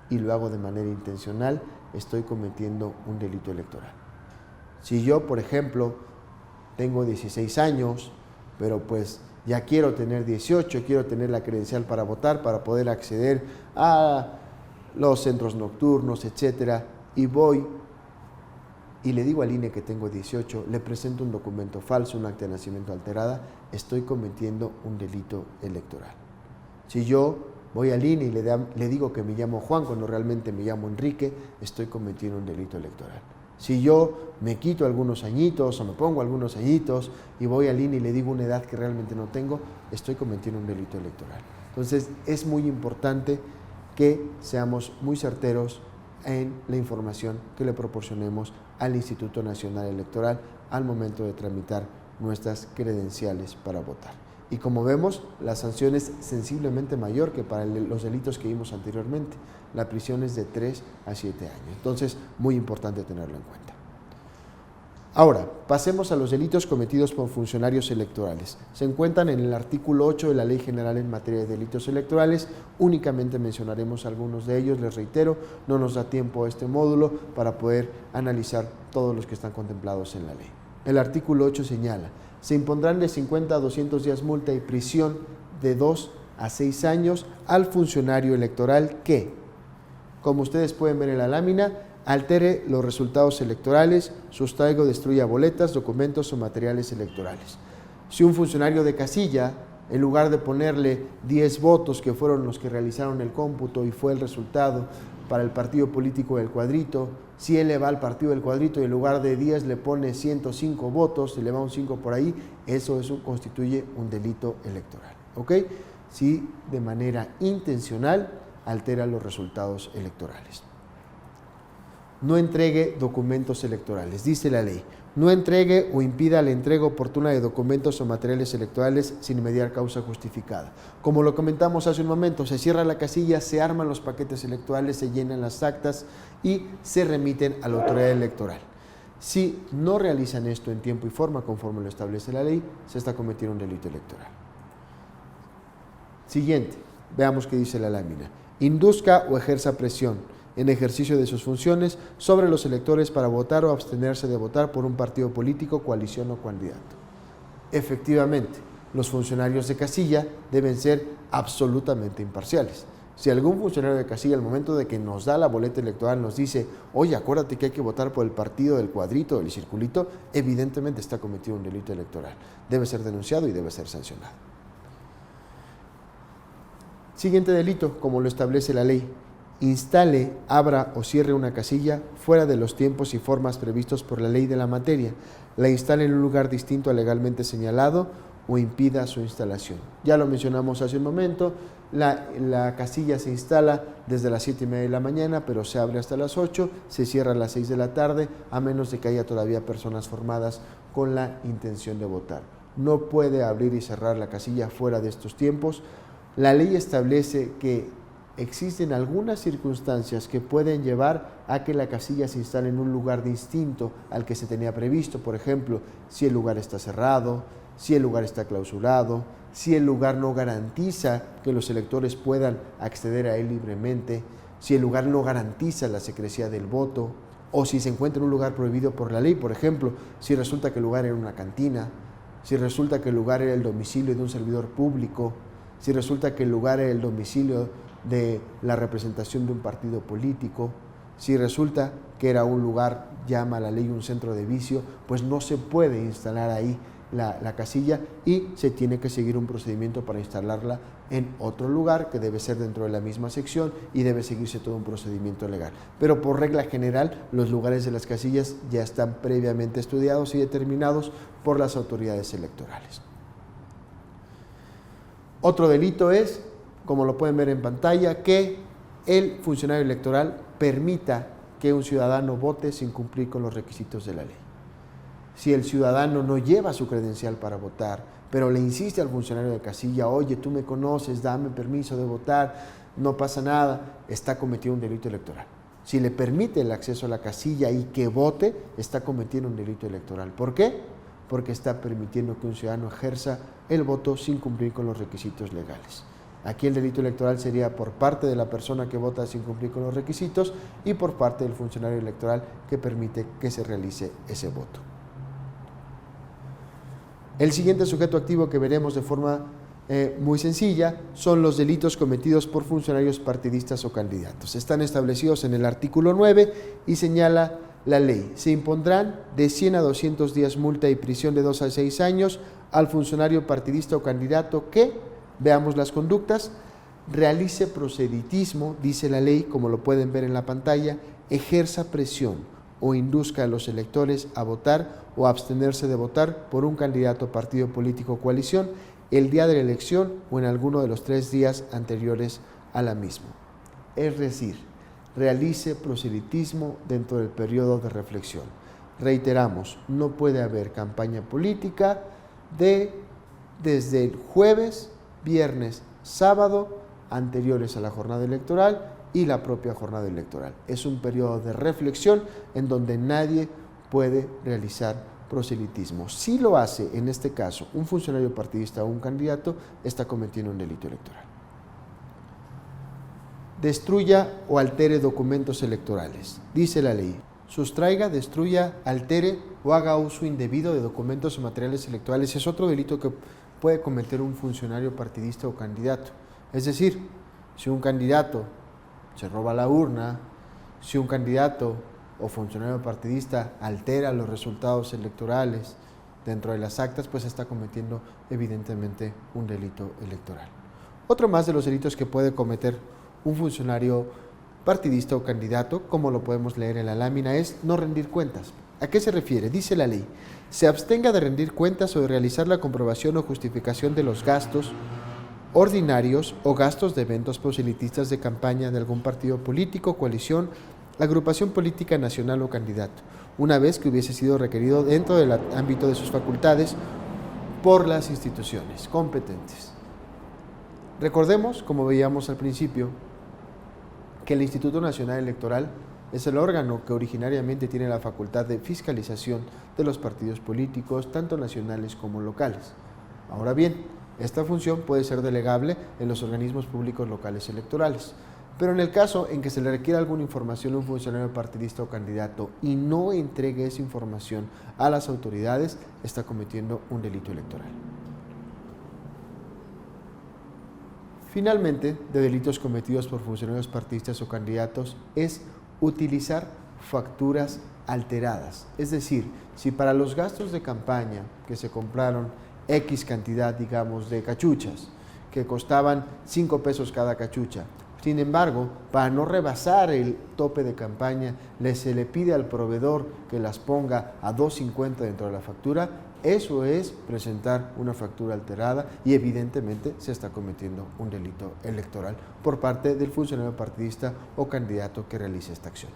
y lo hago de manera intencional, estoy cometiendo un delito electoral. Si yo, por ejemplo, tengo 16 años, pero pues ya quiero tener 18, quiero tener la credencial para votar, para poder acceder a los centros nocturnos, etcétera, y voy y le digo al INE que tengo 18, le presento un documento falso, un acta de nacimiento alterada, estoy cometiendo un delito electoral. Si yo voy al INE y le digo que me llamo Juan cuando realmente me llamo Enrique, estoy cometiendo un delito electoral. Si yo me quito algunos añitos o me pongo algunos añitos y voy al INE y le digo una edad que realmente no tengo, estoy cometiendo un delito electoral. Entonces es muy importante que seamos muy certeros en la información que le proporcionemos al Instituto Nacional Electoral al momento de tramitar nuestras credenciales para votar. Y como vemos, la sanción es sensiblemente mayor que para los delitos que vimos anteriormente. La prisión es de 3 a 7 años. Entonces, muy importante tenerlo en cuenta. Ahora, pasemos a los delitos cometidos por funcionarios electorales. Se encuentran en el artículo 8 de la Ley General en materia de delitos electorales. Únicamente mencionaremos algunos de ellos. Les reitero, no nos da tiempo este módulo para poder analizar todos los que están contemplados en la ley. El artículo 8 señala: se impondrán de 50 a 200 días multa y prisión de 2 a 6 años al funcionario electoral que, como ustedes pueden ver en la lámina, altere los resultados electorales, sustraiga o destruya boletas, documentos o materiales electorales. Si un funcionario de casilla, en lugar de ponerle 10 votos que fueron los que realizaron el cómputo y fue el resultado para el partido político del cuadrito, si él le va al partido del cuadrito y en lugar de 10 le pone 105 votos, se le va un 5 por ahí, eso constituye un delito electoral. ¿Ok? Si de manera intencional altera los resultados electorales. No entregue documentos electorales, dice la ley. No entregue o impida la entrega oportuna de documentos o materiales electorales sin mediar causa justificada. Como lo comentamos hace un momento, se cierra la casilla, se arman los paquetes electorales, se llenan las actas y se remiten a la autoridad electoral. Si no realizan esto en tiempo y forma conforme lo establece la ley, se está cometiendo un delito electoral. Siguiente, veamos qué dice la lámina. Induzca o ejerza presión, en ejercicio de sus funciones sobre los electores para votar o abstenerse de votar por un partido político, coalición o candidato. Efectivamente, los funcionarios de casilla deben ser absolutamente imparciales. Si algún funcionario de casilla al momento de que nos da la boleta electoral nos dice, oye, acuérdate que hay que votar por el partido del cuadrito, del circulito, evidentemente está cometido un delito electoral. Debe ser denunciado y debe ser sancionado. Siguiente delito, como lo establece la ley: instale, abra o cierre una casilla fuera de los tiempos y formas previstos por la ley de la materia, la instale en un lugar distinto al legalmente señalado o impida su instalación. Ya lo mencionamos hace un momento, la casilla se instala desde las 7:30 de la mañana, pero se abre hasta las 8, se cierra a las 6 de la tarde, a menos de que haya todavía personas formadas con la intención de votar. No puede abrir y cerrar la casilla fuera de estos tiempos. La ley establece que existen algunas circunstancias que pueden llevar a que la casilla se instale en un lugar distinto al que se tenía previsto. Por ejemplo, si el lugar está cerrado, si el lugar está clausurado, si el lugar no garantiza que los electores puedan acceder a él libremente, si el lugar no garantiza la secrecía del voto, o si se encuentra en un lugar prohibido por la ley. Por ejemplo, si resulta que el lugar era una cantina, si resulta que el lugar era el domicilio de un servidor público, si resulta que el lugar era el domicilio de la representación de un partido político, si resulta que era un lugar, llama la ley un centro de vicio, pues no se puede instalar ahí la casilla y se tiene que seguir un procedimiento para instalarla en otro lugar que debe ser dentro de la misma sección y debe seguirse todo un procedimiento legal. Pero por regla general, los lugares de las casillas ya están previamente estudiados y determinados por las autoridades electorales. Otro delito es, como lo pueden ver en pantalla, que el funcionario electoral permita que un ciudadano vote sin cumplir con los requisitos de la ley. Si el ciudadano no lleva su credencial para votar, pero le insiste al funcionario de casilla, oye, tú me conoces, dame permiso de votar, no pasa nada, está cometiendo un delito electoral. Si le permite el acceso a la casilla y que vote, está cometiendo un delito electoral. ¿Por qué? Porque está permitiendo que un ciudadano ejerza el voto sin cumplir con los requisitos legales. Aquí el delito electoral sería por parte de la persona que vota sin cumplir con los requisitos y por parte del funcionario electoral que permite que se realice ese voto. El siguiente sujeto activo que veremos de forma muy sencilla son los delitos cometidos por funcionarios partidistas o candidatos. Están establecidos en el artículo 9 y señala la ley: se impondrán de 100 a 200 días multa y prisión de 2 a 6 años al funcionario partidista o candidato que, veamos las conductas, realice proselitismo, dice la ley, como lo pueden ver en la pantalla, ejerza presión o induzca a los electores a votar o abstenerse de votar por un candidato, partido político o coalición el día de la elección o en alguno de los 3 días anteriores a la misma. Es decir, realice proselitismo dentro del periodo de reflexión. Reiteramos, no puede haber campaña política desde el jueves, viernes, sábado anteriores a la jornada electoral y la propia jornada electoral. Es un periodo de reflexión en donde nadie puede realizar proselitismo. Si lo hace, en este caso, un funcionario partidista o un candidato, está cometiendo un delito electoral. Destruya o altere documentos electorales. Dice la ley: sustraiga, destruya, altere o haga uso indebido de documentos o materiales electorales. Es otro delito que puede cometer un funcionario partidista o candidato. Es decir, si un candidato se roba la urna, si un candidato o funcionario partidista altera los resultados electorales dentro de las actas, pues está cometiendo evidentemente un delito electoral. Otro más de los delitos que puede cometer un funcionario partidista o candidato, como lo podemos leer en la lámina, es no rendir cuentas. ¿A qué se refiere? Dice la ley: se abstenga de rendir cuentas o de realizar la comprobación o justificación de los gastos ordinarios o gastos de eventos proselitistas de campaña de algún partido político, coalición, agrupación política nacional o candidato, una vez que hubiese sido requerido dentro del ámbito de sus facultades por las instituciones competentes. Recordemos, como veíamos al principio, que el Instituto Nacional Electoral es el órgano que originariamente tiene la facultad de fiscalización de los partidos políticos, tanto nacionales como locales. Ahora bien, esta función puede ser delegable en los organismos públicos locales electorales. Pero en el caso en que se le requiera alguna información a un funcionario partidista o candidato y no entregue esa información a las autoridades, está cometiendo un delito electoral. Finalmente, de delitos cometidos por funcionarios partidistas o candidatos es utilizar facturas alteradas. Es decir, si para los gastos de campaña que se compraron X cantidad, digamos, de cachuchas, que costaban 5 pesos cada cachucha, sin embargo, para no rebasar el tope de campaña, se le pide al proveedor que las ponga a $2.50 dentro de la factura. Eso es presentar una factura alterada y evidentemente se está cometiendo un delito electoral por parte del funcionario partidista o candidato que realice esta acción.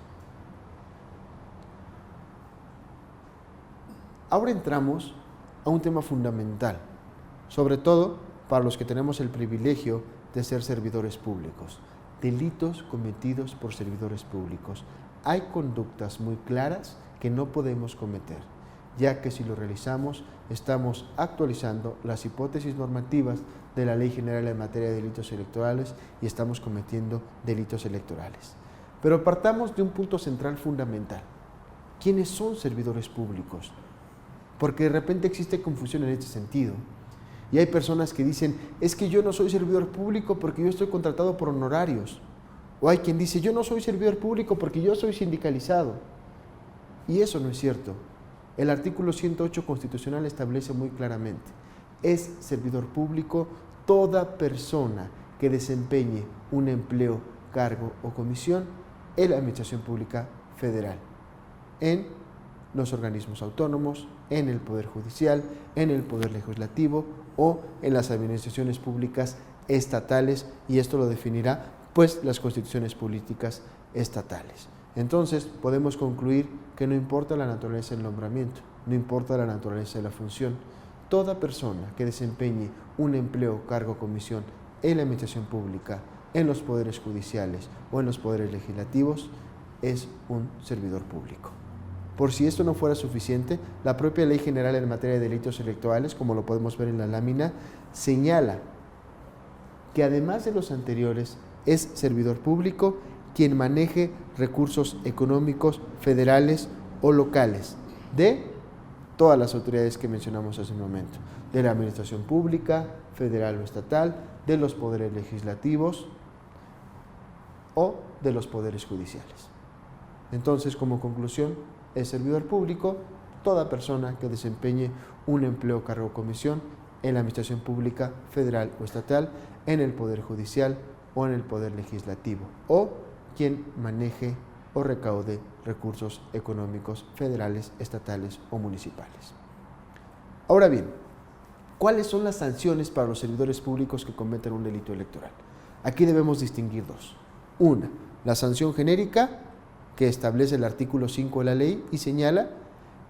Ahora entramos a un tema fundamental, sobre todo para los que tenemos el privilegio de ser servidores públicos. Delitos cometidos por servidores públicos. Hay conductas muy claras que no podemos cometer, ya que si lo realizamos estamos actualizando las hipótesis normativas de la Ley General en materia de delitos electorales y estamos cometiendo delitos electorales. Pero partamos de un punto central fundamental. ¿Quiénes son servidores públicos? Porque de repente existe confusión en este sentido. Y hay personas que dicen, es que yo no soy servidor público porque yo estoy contratado por honorarios. O hay quien dice, yo no soy servidor público porque yo soy sindicalizado. Y eso no es cierto. El artículo 108 constitucional establece muy claramente, es servidor público toda persona que desempeñe un empleo, cargo o comisión en la Administración Pública Federal, en los organismos autónomos, en el Poder Judicial, en el Poder Legislativo o en las administraciones públicas estatales, y esto lo definirá pues las constituciones políticas estatales. Entonces podemos concluir que no importa la naturaleza del nombramiento, no importa la naturaleza de la función, toda persona que desempeñe un empleo, cargo o comisión en la administración pública, en los poderes judiciales o en los poderes legislativos es un servidor público. Por si esto no fuera suficiente, la propia Ley General en materia de delitos electorales, como lo podemos ver en la lámina, señala que además de los anteriores, es servidor público quien maneje recursos económicos federales o locales de todas las autoridades que mencionamos hace un momento, de la administración pública, federal o estatal, de los poderes legislativos o de los poderes judiciales. Entonces, como conclusión, es servidor público toda persona que desempeñe un empleo, cargo o comisión en la administración pública, federal o estatal, en el Poder Judicial o en el Poder Legislativo, o quien maneje o recaude recursos económicos federales, estatales o municipales. Ahora bien, ¿cuáles son las sanciones para los servidores públicos que cometen un delito electoral? Aquí debemos distinguir dos. Una, la sanción genérica, que establece el artículo 5 de la ley y señala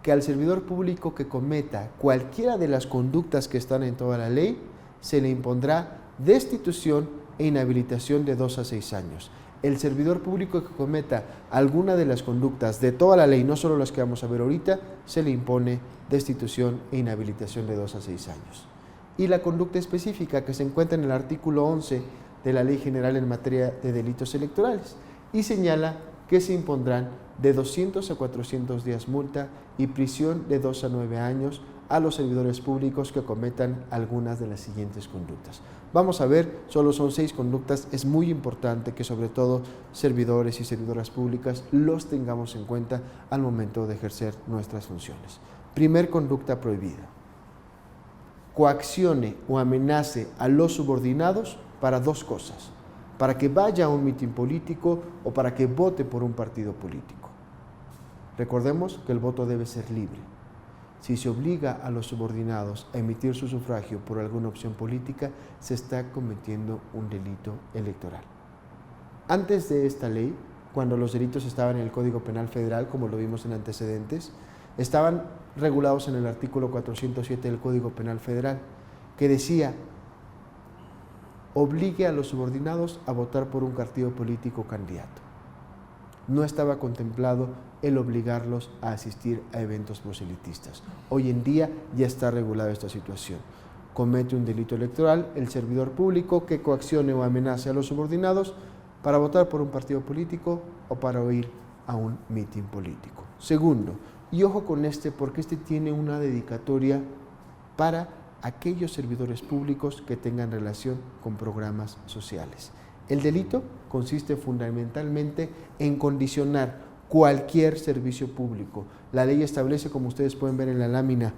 que al servidor público que cometa cualquiera de las conductas que están en toda la ley, se le impondrá destitución e inhabilitación de 2 a 6 años. El servidor público que cometa alguna de las conductas de toda la ley, no solo las que vamos a ver ahorita, se le impone destitución e inhabilitación de 2 a 6 años. Y la conducta específica que se encuentra en el artículo 11 de la Ley General en materia de delitos electorales y señala que se impondrán de 200 a 400 días multa y prisión de 2 a 9 años a los servidores públicos que cometan algunas de las siguientes conductas. Vamos a ver, solo son 6 conductas, es muy importante que sobre todo servidores y servidoras públicas los tengamos en cuenta al momento de ejercer nuestras funciones. Primer conducta prohibida: coaccione o amenace a los subordinados para 2 cosas: para que vaya a un mitin político o para que vote por un partido político. Recordemos que el voto debe ser libre. Si se obliga a los subordinados a emitir su sufragio por alguna opción política, se está cometiendo un delito electoral. Antes de esta ley, cuando los delitos estaban en el Código Penal Federal, como lo vimos en antecedentes, estaban regulados en el artículo 407 del Código Penal Federal, que decía: obligue a los subordinados a votar por un partido político candidato. No estaba contemplado el obligarlos a asistir a eventos proselitistas. Hoy en día ya está regulada esta situación. Comete un delito electoral el servidor público que coaccione o amenace a los subordinados para votar por un partido político o para ir a un mitin político. Segundo, y ojo con este porque este tiene una dedicatoria para aquellos servidores públicos que tengan relación con programas sociales. El delito consiste fundamentalmente en condicionar cualquier servicio público. La ley establece, como ustedes pueden ver en la lámina,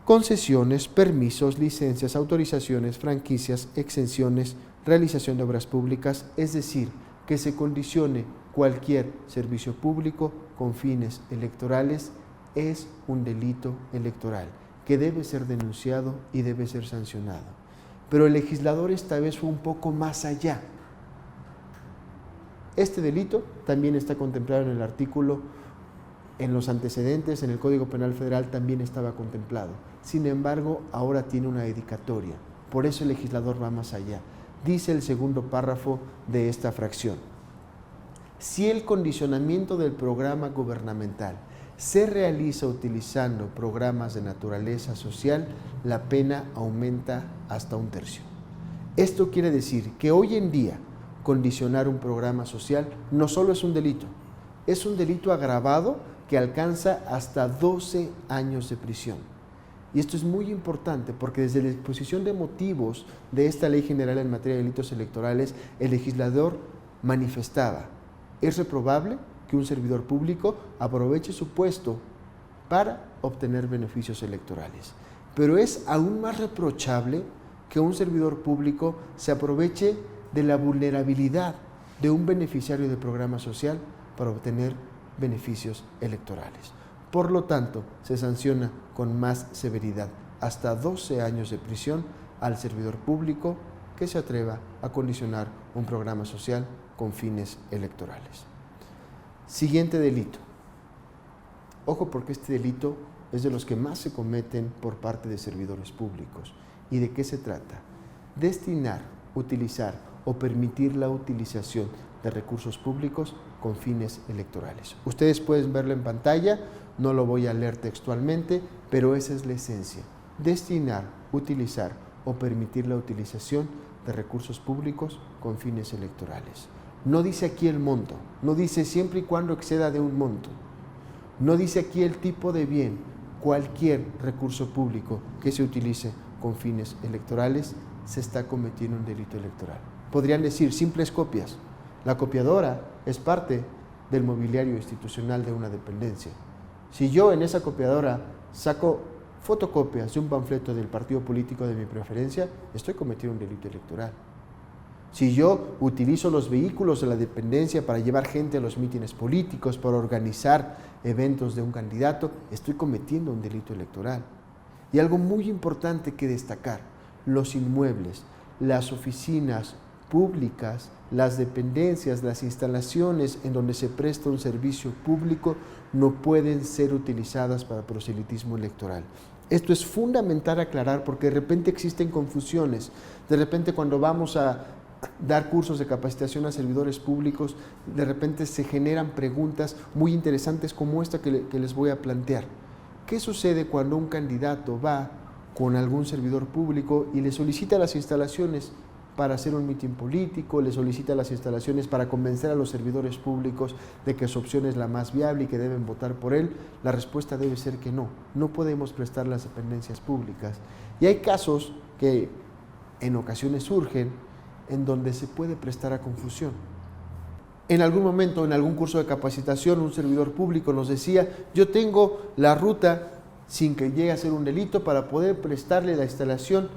concesiones, permisos, licencias, autorizaciones, franquicias, exenciones, realización de obras públicas, es decir, que se condicione cualquier servicio público con fines electorales es un delito electoral que debe ser denunciado y debe ser sancionado. Pero el legislador esta vez fue un poco más allá. Este delito también está contemplado en el artículo, en los antecedentes, en el Código Penal Federal también estaba contemplado. Sin embargo, ahora tiene una dedicatoria. Por eso el legislador va más allá. Dice el segundo párrafo de esta fracción: si el condicionamiento del programa gubernamental se realiza utilizando programas de naturaleza social, la pena aumenta hasta 1/3. Esto quiere decir que hoy en día condicionar un programa social no solo es un delito agravado que alcanza hasta 12 años de prisión. Y esto es muy importante porque desde la exposición de motivos de esta Ley General en materia de delitos electorales, el legislador manifestaba: es reprobable que un servidor público aproveche su puesto para obtener beneficios electorales. Pero es aún más reprochable que un servidor público se aproveche de la vulnerabilidad de un beneficiario de programa social para obtener beneficios electorales. Por lo tanto, se sanciona con más severidad, hasta 12 años de prisión, al servidor público que se atreva a condicionar un programa social con fines electorales. Siguiente delito. Ojo, porque este delito es de los que más se cometen por parte de servidores públicos. ¿Y de qué se trata? Destinar, utilizar o permitir la utilización de recursos públicos con fines electorales. Ustedes pueden verlo en pantalla, no lo voy a leer textualmente, pero esa es la esencia: destinar, utilizar o permitir la utilización de recursos públicos con fines electorales. No dice aquí el monto, no dice siempre y cuando exceda de un monto, no dice aquí el tipo de bien. Cualquier recurso público que se utilice con fines electorales se está cometiendo un delito electoral. Podrían decir simples copias. La copiadora es parte del mobiliario institucional de una dependencia. Si yo en esa copiadora saco fotocopias de un panfleto del partido político de mi preferencia, estoy cometiendo un delito electoral. Si yo utilizo los vehículos de la dependencia para llevar gente a los mítines políticos, para organizar eventos de un candidato, estoy cometiendo un delito electoral. Y algo muy importante que destacar: los inmuebles, las oficinas públicas, las dependencias, las instalaciones en donde se presta un servicio público no pueden ser utilizadas para proselitismo electoral. Esto es fundamental aclarar porque de repente existen confusiones. De repente, cuando vamos a dar cursos de capacitación a servidores públicos, de repente se generan preguntas muy interesantes como esta que les voy a plantear. ¿Qué sucede cuando un candidato va con algún servidor público y le solicita las instalaciones para hacer un mitin político, le solicita las instalaciones para convencer a los servidores públicos de que su opción es la más viable y que deben votar por él? La respuesta debe ser que no podemos prestar las dependencias públicas. Y hay casos que en ocasiones surgen en donde se puede prestar a confusión. En algún momento, en algún curso de capacitación, un servidor público nos decía: yo tengo la ruta, sin que llegue a ser un delito, para poder prestarle la instalación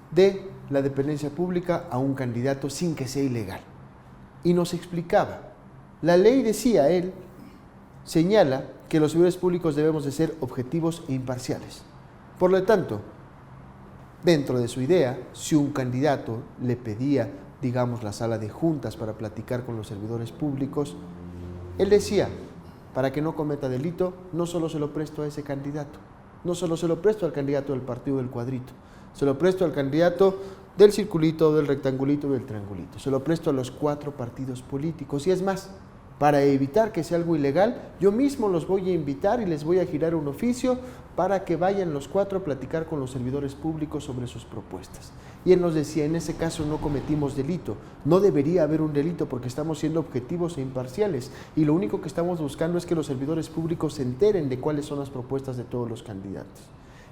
de la dependencia pública a un candidato sin que sea ilegal. Y nos explicaba. La ley, decía él, señala que los servidores públicos debemos de ser objetivos e imparciales. Por lo tanto, dentro de su idea, si un candidato le pedía, digamos, la sala de juntas para platicar con los servidores públicos, él decía: para que no cometa delito, no solo se lo presto a ese candidato, no solo se lo presto al candidato del partido del cuadrito, se lo presto al candidato del circulito, del rectangulito y del triangulito, se lo presto a los 4 partidos políticos. Y es más, Para evitar que sea algo ilegal, yo mismo los voy a invitar y les voy a girar un oficio para que vayan los 4 a platicar con los servidores públicos sobre sus propuestas. Y él nos decía, en ese caso no cometimos delito, no debería haber un delito porque estamos siendo objetivos e imparciales y lo único que estamos buscando es que los servidores públicos se enteren de cuáles son las propuestas de todos los candidatos.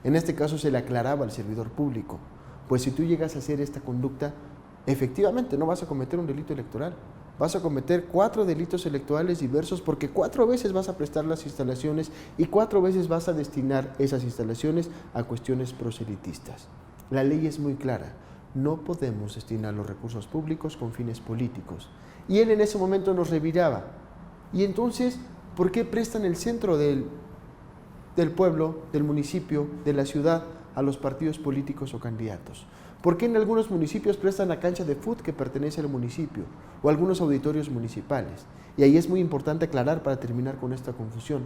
En este caso se le aclaraba al servidor público, pues si tú llegas a hacer esta conducta, efectivamente no vas a cometer un delito electoral, vas a cometer 4 delitos electorales diversos porque 4 veces vas a prestar las instalaciones y 4 veces vas a destinar esas instalaciones a cuestiones proselitistas. La ley es muy clara, no podemos destinar los recursos públicos con fines políticos. Y él en ese momento nos reviraba. Y entonces, ¿por qué prestan el centro del pueblo, del municipio, de la ciudad a los partidos políticos o candidatos? ¿Por qué en algunos municipios prestan la cancha de fútbol que pertenece al municipio o algunos auditorios municipales? Y ahí es muy importante aclarar para terminar con esta confusión.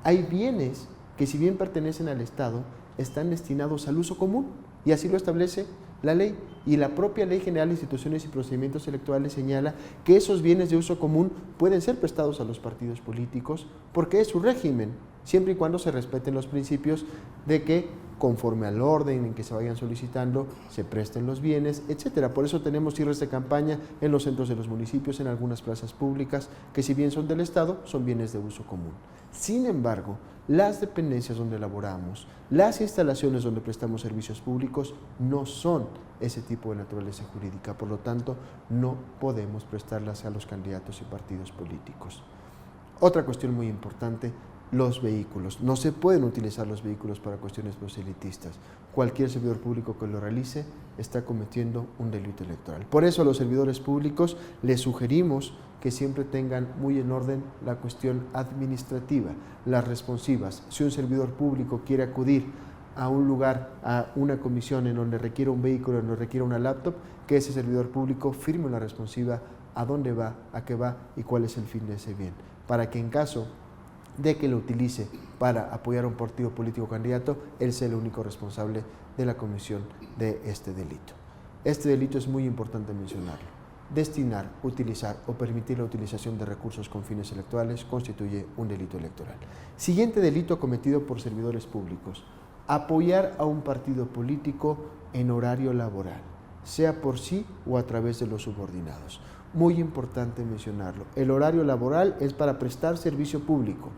Hay bienes que si bien pertenecen al Estado, están destinados al uso común y así lo establece la ley. Y la propia Ley General de Instituciones y Procedimientos Electorales señala que esos bienes de uso común pueden ser prestados a los partidos políticos porque es su régimen, siempre y cuando se respeten los principios de que conforme al orden en que se vayan solicitando, se presten los bienes, etcétera. Por eso tenemos cierres de campaña en los centros de los municipios, en algunas plazas públicas, que si bien son del Estado, son bienes de uso común. Sin embargo, las dependencias donde laboramos, las instalaciones donde prestamos servicios públicos, no son ese tipo de naturaleza jurídica. Por lo tanto, no podemos prestarlas a los candidatos y partidos políticos. Otra cuestión muy importante, los vehículos. No se pueden utilizar los vehículos para cuestiones proselitistas. Cualquier servidor público que lo realice está cometiendo un delito electoral. Por eso a los servidores públicos les sugerimos que siempre tengan muy en orden la cuestión administrativa, las responsivas. Si un servidor público quiere acudir a un lugar, a una comisión en donde requiere un vehículo, en donde requiere una laptop, que ese servidor público firme una responsiva a dónde va, a qué va y cuál es el fin de ese bien, para que en caso de que lo utilice para apoyar a un partido político candidato, él sea el único responsable de la comisión de este delito. Este delito es muy importante mencionarlo. Destinar, utilizar o permitir la utilización de recursos con fines electorales constituye un delito electoral. Siguiente delito cometido por servidores públicos: apoyar a un partido político en horario laboral, sea por sí o a través de los subordinados. Muy importante mencionarlo. El horario laboral es para prestar servicio público.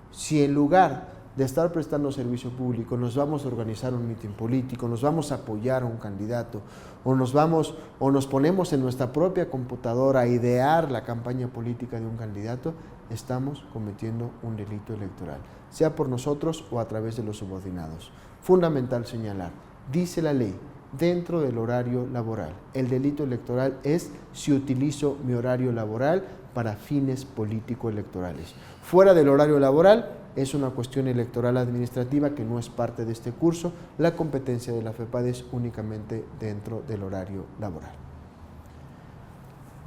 Si en lugar de estar prestando servicio público nos vamos a organizar un mitin político, nos vamos a apoyar a un candidato o nos ponemos en nuestra propia computadora a idear la campaña política de un candidato, estamos cometiendo un delito electoral, sea por nosotros o a través de los subordinados. Fundamental señalar, dice la ley, dentro del horario laboral. El delito electoral es si utilizo mi horario laboral para fines político-electorales. Fuera del horario laboral es una cuestión electoral administrativa que no es parte de este curso. La competencia de la FEPADE es únicamente dentro del horario laboral.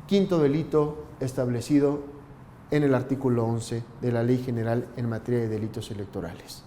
Quinto delito establecido en el artículo 11 de la Ley General en materia de delitos electorales.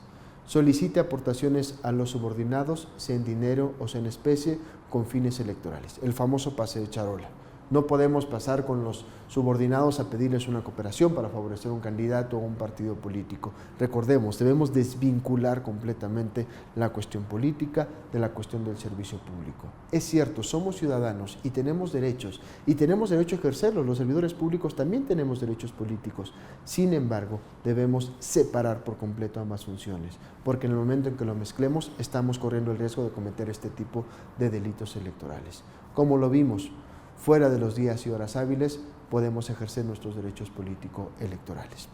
Solicite aportaciones a los subordinados, sea en dinero o sea en especie, con fines electorales. El famoso pase de charola. No podemos pasar con los subordinados a pedirles una cooperación para favorecer un candidato o un partido político. Recordemos, debemos desvincular completamente la cuestión política de la cuestión del servicio público. Es cierto, somos ciudadanos y tenemos derechos a ejercerlos. Los servidores públicos también tenemos derechos políticos. Sin embargo, debemos separar por completo ambas funciones, porque en el momento en que lo mezclemos, estamos corriendo el riesgo de cometer este tipo de delitos electorales. Como lo vimos, fuera de los días y horas hábiles, podemos ejercer nuestros derechos político-electorales.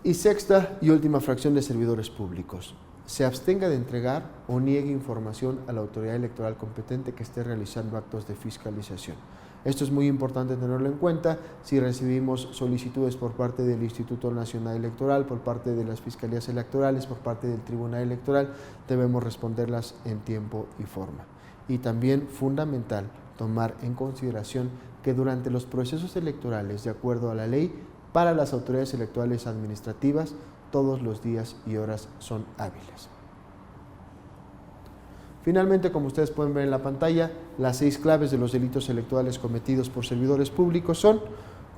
Y sexta y última fracción de servidores públicos. Se abstenga de entregar o niegue información a la autoridad electoral competente que esté realizando actos de fiscalización. Esto es muy importante tenerlo en cuenta. Si recibimos solicitudes por parte del Instituto Nacional Electoral, por parte de las Fiscalías Electorales, por parte del Tribunal Electoral, debemos responderlas en tiempo y forma. Y también fundamental tomar en consideración que durante los procesos electorales, de acuerdo a la ley, para las autoridades electorales administrativas, todos los días y horas son hábiles. Finalmente, como ustedes pueden ver en la pantalla, las 6 claves de los delitos electorales cometidos por servidores públicos son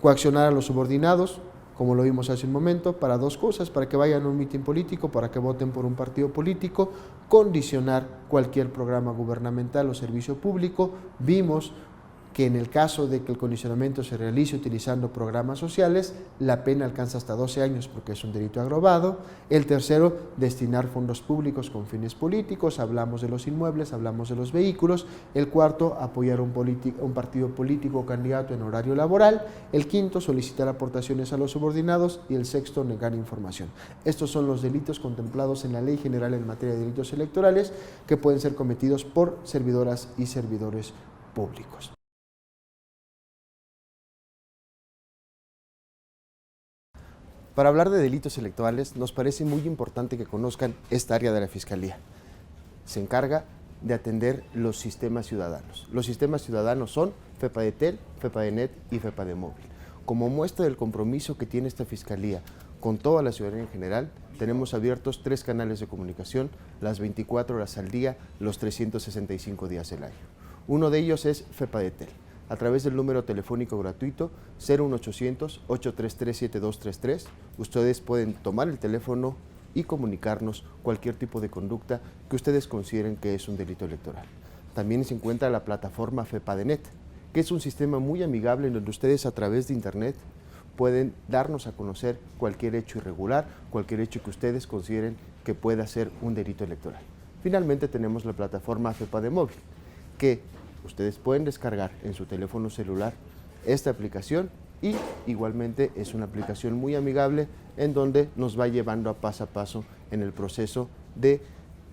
coaccionar a los subordinados, como lo vimos hace un momento, para 2 cosas: para que vayan a un mitin político, para que voten por un partido político; condicionar cualquier programa gubernamental o servicio público. Vimos que en el caso de que el condicionamiento se realice utilizando programas sociales, la pena alcanza hasta 12 años porque es un delito agravado. El tercero, destinar fondos públicos con fines políticos, hablamos de los inmuebles, hablamos de los vehículos. El cuarto, apoyar un partido político o candidato en horario laboral. El quinto, solicitar aportaciones a los subordinados. Y el sexto, negar información. Estos son los delitos contemplados en la Ley General en materia de delitos electorales que pueden ser cometidos por servidoras y servidores públicos. Para hablar de delitos electorales, nos parece muy importante que conozcan esta área de la Fiscalía. Se encarga de atender los sistemas ciudadanos. Los sistemas ciudadanos son FEPADETEL, FEPADENET y FEPADEMóvil. Como muestra del compromiso que tiene esta Fiscalía con toda la ciudadanía en general, tenemos abiertos 3 canales de comunicación las 24 horas al día, los 365 días del año. Uno de ellos es FEPADETEL, a través del número telefónico gratuito 01800-833-7233. Ustedes pueden tomar el teléfono y comunicarnos cualquier tipo de conducta que ustedes consideren que es un delito electoral. También se encuentra la plataforma FEPADENET, que es un sistema muy amigable en donde ustedes a través de internet pueden darnos a conocer cualquier hecho irregular, cualquier hecho que ustedes consideren que pueda ser un delito electoral. Finalmente tenemos la plataforma FEPADEMóvil, que ustedes pueden descargar en su teléfono celular esta aplicación y igualmente es una aplicación muy amigable en donde nos va llevando a paso en el proceso de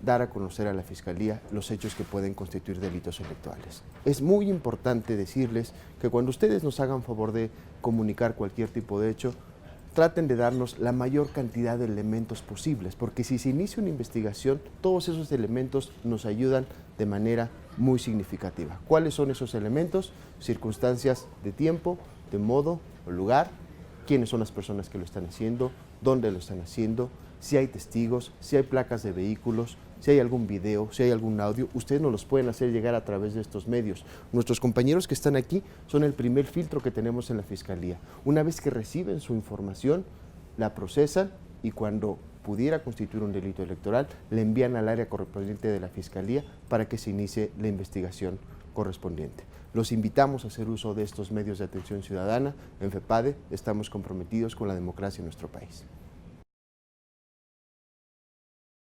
dar a conocer a la Fiscalía los hechos que pueden constituir delitos electorales. Es muy importante decirles que cuando ustedes nos hagan favor de comunicar cualquier tipo de hecho, traten de darnos la mayor cantidad de elementos posibles, porque si se inicia una investigación, todos esos elementos nos ayudan de manera muy significativa. ¿Cuáles son esos elementos? Circunstancias de tiempo, de modo o lugar, quiénes son las personas que lo están haciendo, dónde lo están haciendo, si hay testigos, si hay placas de vehículos, si hay algún video, si hay algún audio. Ustedes nos los pueden hacer llegar a través de estos medios. Nuestros compañeros que están aquí son el primer filtro que tenemos en la Fiscalía. Una vez que reciben su información, la procesan y cuando pudiera constituir un delito electoral, le envían al área correspondiente de la Fiscalía para que se inicie la investigación correspondiente. Los invitamos a hacer uso de estos medios de atención ciudadana. En FEPADE estamos comprometidos con la democracia en nuestro país.